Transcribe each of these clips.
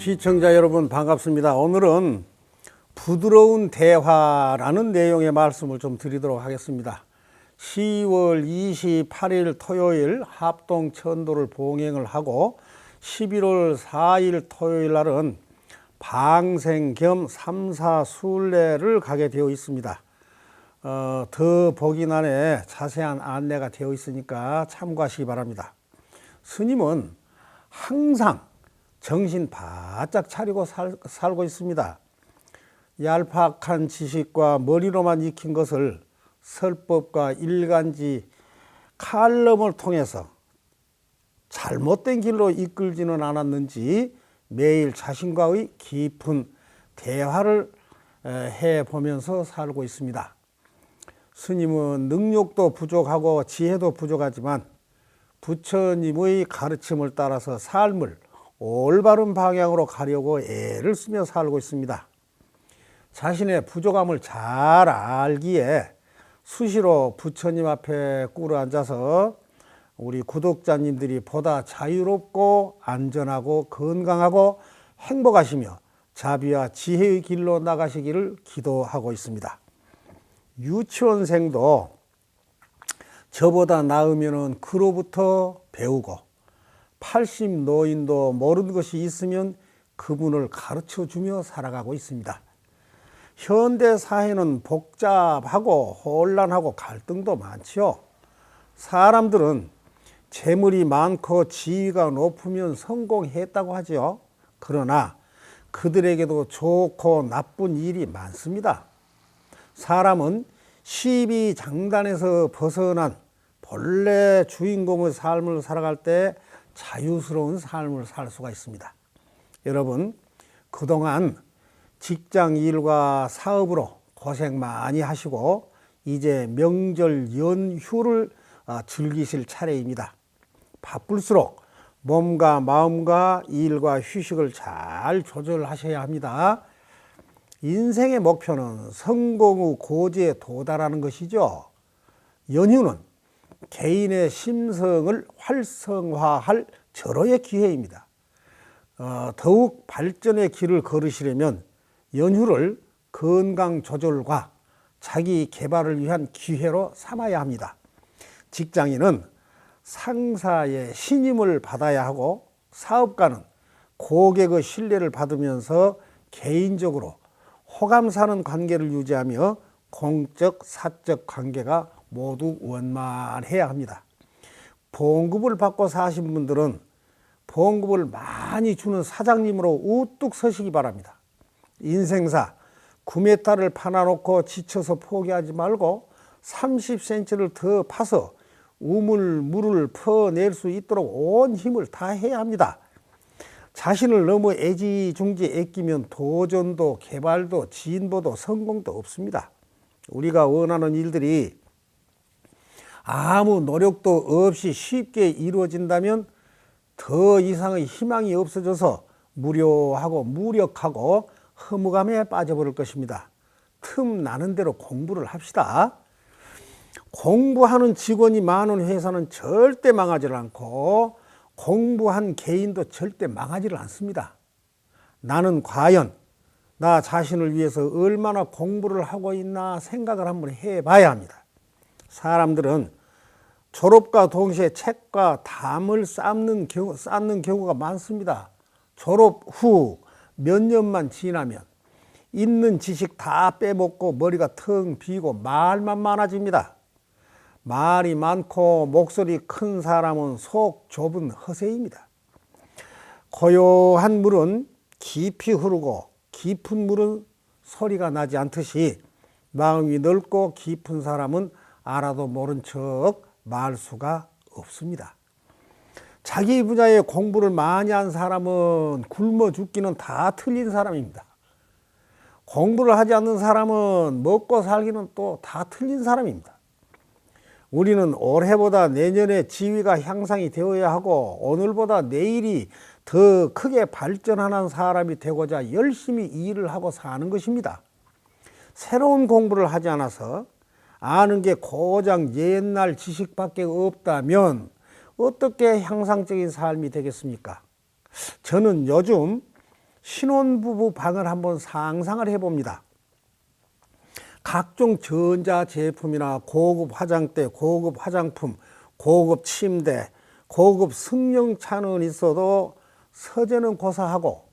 시청자 여러분 반갑습니다. 오늘은 부드러운 대화라는 내용의 말씀을 좀 드리도록 하겠습니다. 10월 28일 토요일 합동 천도를 봉행을 하고 11월 4일 토요일 날은 방생 겸 삼사순례를 가게 되어 있습니다. 더 보기란에 자세한 안내가 되어 있으니까 참고하시기 바랍니다. 스님은 항상 정신 바짝 차리고 살고 있습니다. 얄팍한 지식과 머리로만 익힌 것을 설법과 일간지 칼럼을 통해서 잘못된 길로 이끌지는 않았는지 매일 자신과의 깊은 대화를 해보면서 살고 있습니다. 스님은 능력도 부족하고 지혜도 부족하지만 부처님의 가르침을 따라서 삶을 올바른 방향으로 가려고 애를 쓰며 살고 있습니다. 자신의 부족함을 잘 알기에 수시로 부처님 앞에 꿇어 앉아서 우리 구독자님들이 보다 자유롭고 안전하고 건강하고 행복하시며 자비와 지혜의 길로 나가시기를 기도하고 있습니다. 유치원생도 저보다 나으면 그로부터 배우고 80 노인도 모르는 것이 있으면 그분을 가르쳐주며 살아가고 있습니다. 현대 사회는 복잡하고 혼란하고 갈등도 많지요. 사람들은 재물이 많고 지위가 높으면 성공했다고 하죠. 그러나 그들에게도 좋고 나쁜 일이 많습니다. 사람은 시비장단에서 벗어난 본래 주인공의 삶을 살아갈 때 자유스러운 삶을 살 수가 있습니다. 여러분, 그동안 직장 일과 사업으로 고생 많이 하시고 이제 명절 연휴를 즐기실 차례입니다. 바쁠수록 몸과 마음과 일과 휴식을 잘 조절하셔야 합니다. 인생의 목표는 성공의 고지에 도달하는 것이죠. 연휴는 개인의 심성을 활성화할 절호의 기회입니다. 더욱 발전의 길을 걸으시려면 연휴를 건강 조절과 자기 개발을 위한 기회로 삼아야 합니다. 직장인은 상사의 신임을 받아야 하고 사업가는 고객의 신뢰를 받으면서 개인적으로 호감 사는 관계를 유지하며 공적, 사적 관계가 모두 원만해야 합니다. 봉급을 받고 사신 분들은 봉급을 많이 주는 사장님으로 우뚝 서시기 바랍니다. 인생사 9m를 파놔놓고 지쳐서 포기하지 말고 30cm를 더 파서 우물물을 퍼낼 수 있도록 온 힘을 다해야 합니다. 자신을 너무 애지중지 애끼면 도전도 개발도 진보도 성공도 없습니다. 우리가 원하는 일들이 아무 노력도 없이 쉽게 이루어진다면 더 이상의 희망이 없어져서 무료하고 무력하고 허무감에 빠져버릴 것입니다. 틈 나는 대로 공부를 합시다. 공부하는 직원이 많은 회사는 절대 망하지 않고 공부한 개인도 절대 망하지를 않습니다. 나는 과연 나 자신을 위해서 얼마나 공부를 하고 있나 생각을 한번 해봐야 합니다. 사람들은 졸업과 동시에 책과 담을 쌓는 경우가 많습니다. 졸업 후 몇 년만 지나면 있는 지식 다 빼먹고 머리가 텅 비고 말만 많아집니다. 말이 많고 목소리 큰 사람은 속 좁은 허세입니다. 고요한 물은 깊이 흐르고 깊은 물은 소리가 나지 않듯이 마음이 넓고 깊은 사람은 알아도 모른 척 말수가 없습니다. 자기 분야에 공부를 많이 한 사람은 굶어 죽기는 다 틀린 사람입니다. 공부를 하지 않는 사람은 먹고 살기는 또 다 틀린 사람입니다. 우리는 올해보다 내년에 지위가 향상이 되어야 하고 오늘보다 내일이 더 크게 발전하는 사람이 되고자 열심히 일을 하고 사는 것입니다. 새로운 공부를 하지 않아서 아는 게 고작 옛날 지식밖에 없다면 어떻게 향상적인 삶이 되겠습니까? 저는 요즘 신혼부부 방을 한번 상상을 해봅니다. 각종 전자제품이나 고급 화장대, 고급 화장품, 고급 침대, 고급 승용차는 있어도 서재는 고사하고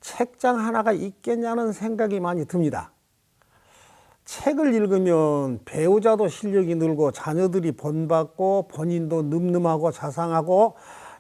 책장 하나가 있겠냐는 생각이 많이 듭니다. 책을 읽으면 배우자도 실력이 늘고 자녀들이 본받고 본인도 늠름하고 자상하고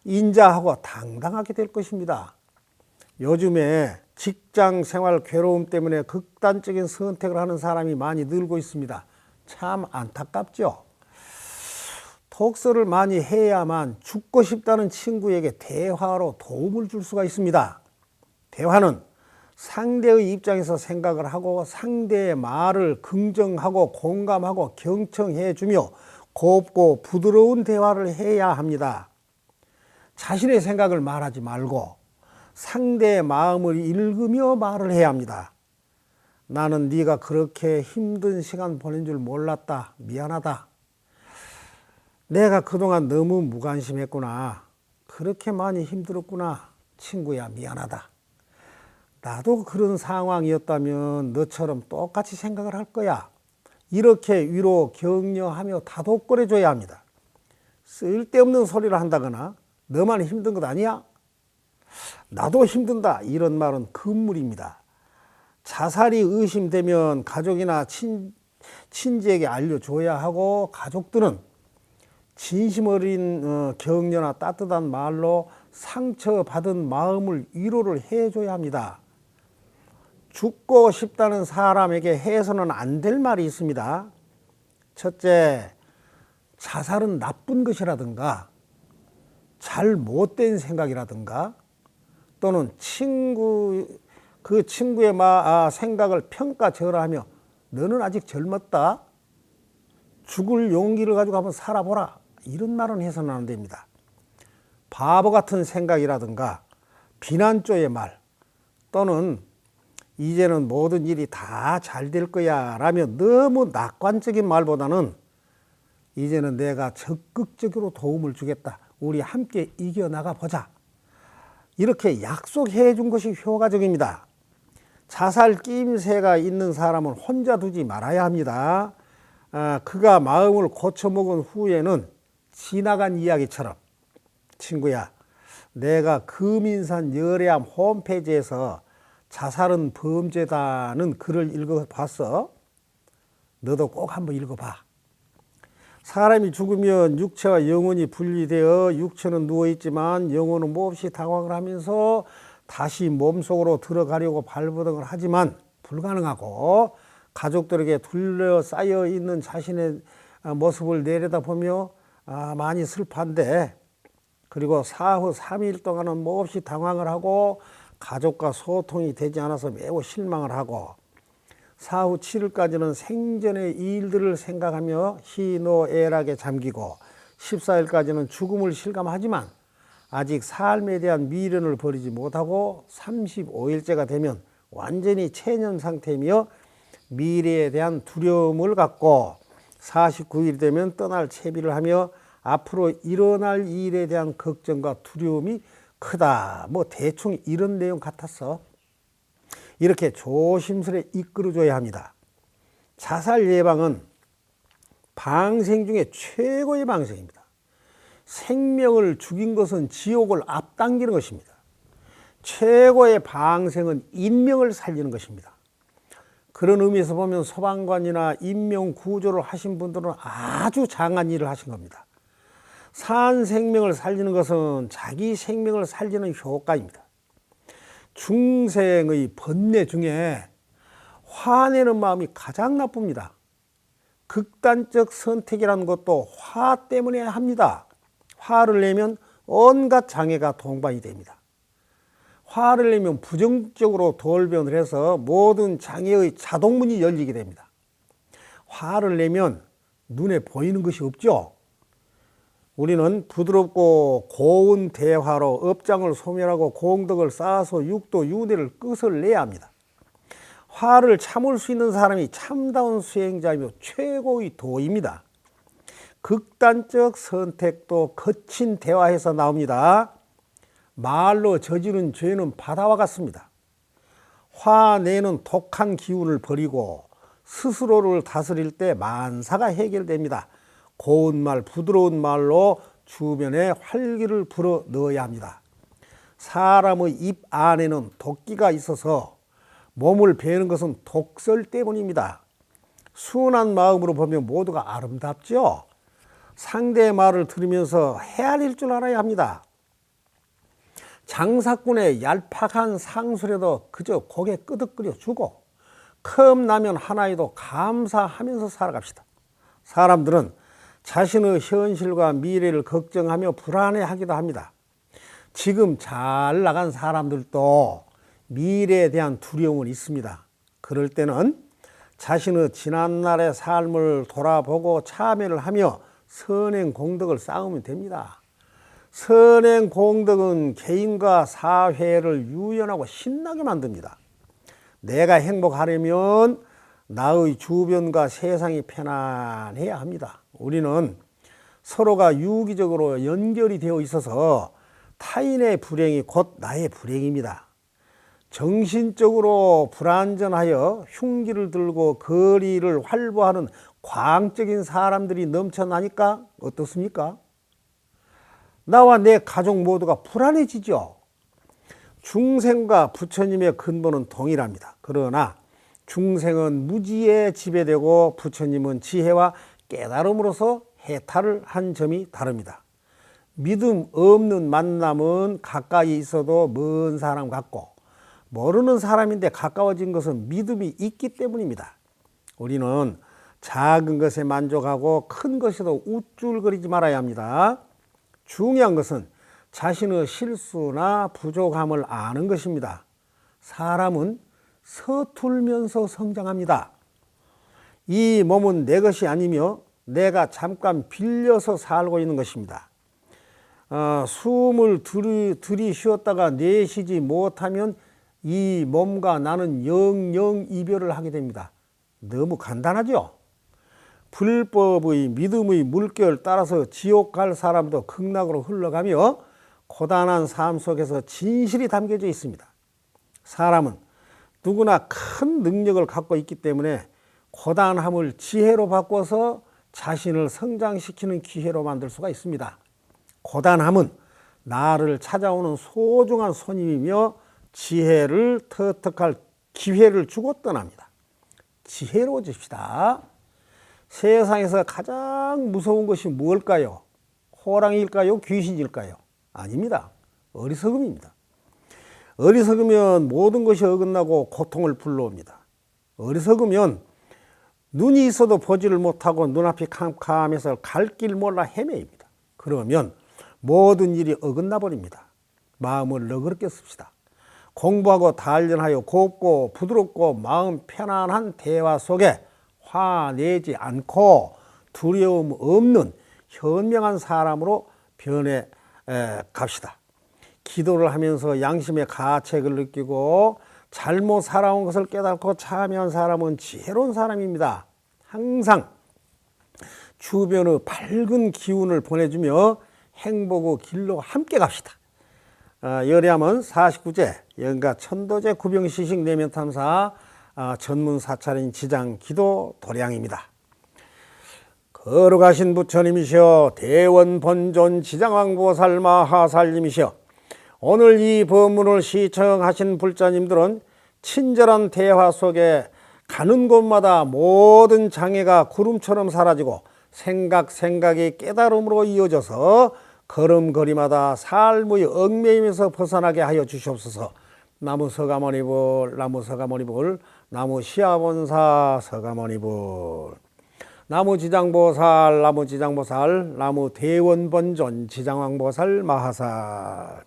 인자하고 당당하게 될 것입니다. 요즘에 직장 생활 괴로움 때문에 극단적인 선택을 하는 사람이 많이 늘고 있습니다. 참 안타깝죠. 독서를 많이 해야만 죽고 싶다는 친구에게 대화로 도움을 줄 수가 있습니다. 대화는 상대의 입장에서 생각을 하고 상대의 말을 긍정하고 공감하고 경청해 주며 곱고 부드러운 대화를 해야 합니다. 자신의 생각을 말하지 말고 상대의 마음을 읽으며 말을 해야 합니다. 나는 네가 그렇게 힘든 시간 보낸 줄 몰랐다. 미안하다. 내가 그동안 너무 무관심했구나. 그렇게 많이 힘들었구나. 친구야, 미안하다. 나도 그런 상황이었다면 너처럼 똑같이 생각을 할 거야. 이렇게 위로 격려하며 다독거려 줘야 합니다. 쓸데없는 소리를 한다거나 너만 힘든 것 아니야? 나도 힘든다. 이런 말은 금물입니다. 자살이 의심되면 가족이나 친지에게 알려줘야 하고 가족들은 진심 어린 격려나 따뜻한 말로 상처받은 마음을 위로를 해줘야 합니다. 죽고 싶다는 사람에게 해서는 안 될 말이 있습니다. 첫째, 자살은 나쁜 것이라든가 잘 못된 생각이라든가 또는 그 친구의 생각을 평가절하하며 너는 아직 젊었다. 죽을 용기를 가지고 한번 살아보라. 이런 말은 해서는 안 됩니다. 바보 같은 생각이라든가 비난조의 말 또는 이제는 모든 일이 다 잘 될 거야 라며 너무 낙관적인 말보다는 이제는 내가 적극적으로 도움을 주겠다. 우리 함께 이겨나가 보자. 이렇게 약속해 준 것이 효과적입니다. 자살 끼임새가 있는 사람은 혼자 두지 말아야 합니다. 그가 마음을 고쳐먹은 후에는 지나간 이야기처럼 친구야, 내가 금인산 열애암 홈페이지에서 자살은 범죄다는 글을 읽어봤어. 너도 꼭 한번 읽어봐. 사람이 죽으면 육체와 영혼이 분리되어 육체는 누워있지만 영혼은 몹시 당황을 하면서 다시 몸속으로 들어가려고 발버둥을 하지만 불가능하고 가족들에게 둘러싸여 있는 자신의 모습을 내려다보며 많이 슬퍼한데 그리고 사후 3일 동안은 몹시 당황을 하고 가족과 소통이 되지 않아서 매우 실망을 하고 사후 7일까지는 생전의 일들을 생각하며 희노애락에 잠기고 14일까지는 죽음을 실감하지만 아직 삶에 대한 미련을 버리지 못하고 35일째가 되면 완전히 체념 상태이며 미래에 대한 두려움을 갖고 49일 되면 떠날 채비를 하며 앞으로 일어날 일에 대한 걱정과 두려움이 크다. 뭐 대충 이런 내용 같았어. 이렇게 조심스레 이끌어줘야 합니다. 자살 예방은 방생 중에 최고의 방생입니다. 생명을 죽인 것은 지옥을 앞당기는 것입니다. 최고의 방생은 인명을 살리는 것입니다. 그런 의미에서 보면 소방관이나 인명 구조를 하신 분들은 아주 장한 일을 하신 겁니다. 산 생명을 살리는 것은 자기 생명을 살리는 효과입니다. 중생의 번뇌 중에 화내는 마음이 가장 나쁩니다. 극단적 선택이라는 것도 화 때문에 합니다. 화를 내면 온갖 장애가 동반이 됩니다. 화를 내면 부정적으로 돌변을 해서 모든 장애의 자동문이 열리게 됩니다. 화를 내면 눈에 보이는 것이 없죠. 우리는 부드럽고 고운 대화로 업장을 소멸하고 공덕을 쌓아서 육도 윤회를 끄슬내야 합니다. 화를 참을 수 있는 사람이 참다운 수행자이며 최고의 도입니다. 극단적 선택도 거친 대화에서 나옵니다. 말로 저지른 죄는 바다와 같습니다. 화내는 독한 기운을 버리고 스스로를 다스릴 때 만사가 해결됩니다. 고운 말, 부드러운 말로 주변에 활기를 불어 넣어야 합니다. 사람의 입 안에는 도끼가 있어서 몸을 베는 것은 독설 때문입니다. 순한 마음으로 보면 모두가 아름답죠. 상대의 말을 들으면서 헤아릴 줄 알아야 합니다. 장사꾼의 얄팍한 상술에도 그저 고개 끄덕거려 주고 컵라면 하나에도 감사하면서 살아갑시다. 사람들은 자신의 현실과 미래를 걱정하며 불안해하기도 합니다. 지금 잘 나간 사람들도 미래에 대한 두려움은 있습니다. 그럴 때는 자신의 지난날의 삶을 돌아보고 참회를 하며 선행 공덕을 쌓으면 됩니다. 선행 공덕은 개인과 사회를 유연하고 신나게 만듭니다. 내가 행복하려면 나의 주변과 세상이 편안해야 합니다. 우리는 서로가 유기적으로 연결이 되어 있어서 타인의 불행이 곧 나의 불행입니다. 정신적으로 불안전하여 흉기를 들고 거리를 활보하는 광적인 사람들이 넘쳐나니까 어떻습니까? 나와 내 가족 모두가 불안해지죠. 중생과 부처님의 근본은 동일합니다. 그러나 중생은 무지에 지배되고 부처님은 지혜와 깨달음으로서 해탈을 한 점이 다릅니다. 믿음 없는 만남은 가까이 있어도 먼 사람 같고 모르는 사람인데 가까워진 것은 믿음이 있기 때문입니다. 우리는 작은 것에 만족하고 큰 것에도 우쭐거리지 말아야 합니다. 중요한 것은 자신의 실수나 부족함을 아는 것입니다. 사람은 서툴면서 성장합니다. 이 몸은 내 것이 아니며 내가 잠깐 빌려서 살고 있는 것입니다. 숨을 들이쉬었다가 내쉬지 못하면 이 몸과 나는 영영 이별을 하게 됩니다. 너무 간단하죠? 불법의 믿음의 물결 따라서 지옥 갈 사람도 극락으로 흘러가며 고단한 삶 속에서 진실이 담겨져 있습니다. 사람은 누구나 큰 능력을 갖고 있기 때문에 고단함을 지혜로 바꿔서 자신을 성장시키는 기회로 만들 수가 있습니다. 고단함은 나를 찾아오는 소중한 손님이며 지혜를 터득할 기회를 주고 떠납니다. 지혜로워집시다. 세상에서 가장 무서운 것이 무엇일까요? 호랑이일까요? 귀신일까요? 아닙니다. 어리석음입니다. 어리석으면 모든 것이 어긋나고 고통을 불러옵니다. 어리석으면 눈이 있어도 보지를 못하고 눈앞이 캄캄해서 갈 길 몰라 헤매입니다. 그러면 모든 일이 어긋나 버립니다. 마음을 너그럽게 씁시다. 공부하고 단련하여 곱고 부드럽고 마음 편안한 대화 속에 화내지 않고 두려움 없는 현명한 사람으로 변해 갑시다. 기도를 하면서 양심의 가책을 느끼고 잘못 살아온 것을 깨닫고 참여한 사람은 지혜로운 사람입니다. 항상 주변의 밝은 기운을 보내주며 행복의 길로 함께 갑시다. 열애함은 49제 영가 천도제 구병시식 내면탐사 전문 사찰인 지장 기도 도량입니다. 걸어가신 부처님이시여 대원 본존 지장왕보살 마하살님이시여 오늘 이 법문을 시청하신 불자님들은 친절한 대화 속에 가는 곳마다 모든 장애가 구름처럼 사라지고 생각이 깨달음으로 이어져서 걸음걸이마다 삶의 얽매임에서 벗어나게 하여 주시옵소서. 나무 서가모니불, 나무 서가모니불, 나무 시아본사 서가모니불, 나무 지장보살, 나무 지장보살, 나무 대원본존 지장왕보살 마하살.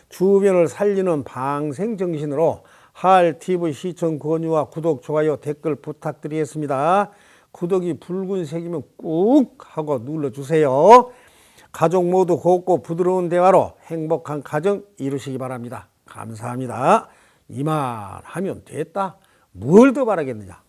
주변을 살리는 방생정신으로 할TV 시청 권유와 구독, 좋아요, 댓글 부탁드리겠습니다. 구독이 붉은색이면 꾹 하고 눌러주세요. 가족 모두 곱고 부드러운 대화로 행복한 가정 이루시기 바랍니다. 감사합니다. 이만 하면 됐다. 뭘 더 바라겠느냐.